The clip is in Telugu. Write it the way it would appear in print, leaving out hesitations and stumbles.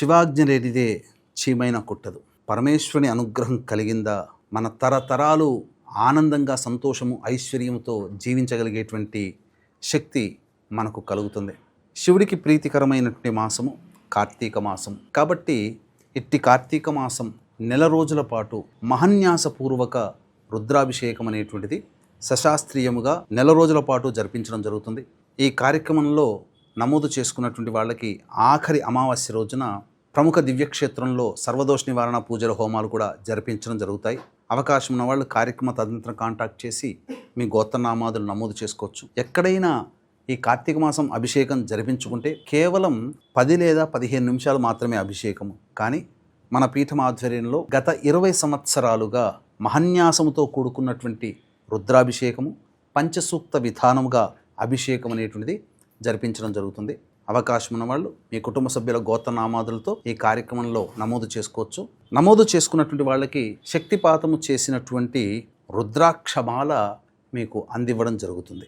శివాజ్ఞ లేనిదే చీమైన కుట్టదు. పరమేశ్వరుని అనుగ్రహం కలిగిందా మన తరతరాలు ఆనందంగా, సంతోషము, ఐశ్వర్యంతో జీవించగలిగేటువంటి శక్తి మనకు కలుగుతుంది. శివుడికి ప్రీతికరమైనటువంటి మాసము కార్తీక మాసం. కాబట్టి ఇట్టి కార్తీక మాసం నెల రోజుల పాటు మహన్యాసపూర్వక రుద్రాభిషేకం అనేటువంటిది సశాస్త్రీయముగా నెల రోజుల పాటు జరిపించడం జరుగుతుంది. ఈ కార్యక్రమంలో నమోదు చేసుకున్నటువంటి వాళ్ళకి ఆఖరి అమావాస్య రోజున ప్రముఖ దివ్యక్షేత్రంలో సర్వదోష నివారణ పూజల హోమాలు కూడా జరిపించడం జరుగుతాయి. అవకాశం ఉన్న వాళ్ళు కార్యక్రమ తదనంతరం కాంటాక్ట్ చేసి మీ గోత్రనామాదులు నమోదు చేసుకోవచ్చు. ఎక్కడైనా ఈ కార్తీక మాసం అభిషేకం జరిపించుకుంటే కేవలం 10 లేదా 15 నిమిషాలు మాత్రమే అభిషేకము. కానీ మన పీఠం ఆధ్వర్యంలో గత 20 సంవత్సరాలుగా మహన్యాసముతో కూడుకున్నటువంటి రుద్రాభిషేకము, పంచసూక్త విధానముగా అభిషేకం అనేటువంటిది జరిపించడం జరుగుతుంది. అవకాశం ఉన్న వాళ్ళు మీ కుటుంబ సభ్యుల గోత్రనామాదులతో ఈ కార్యక్రమంలో నమోదు చేసుకోవచ్చు. నమోదు చేసుకున్నటువంటి వాళ్ళకి శక్తిపాతము చేసినటువంటి రుద్రాక్షమాల మీకు అందివ్వడం జరుగుతుంది.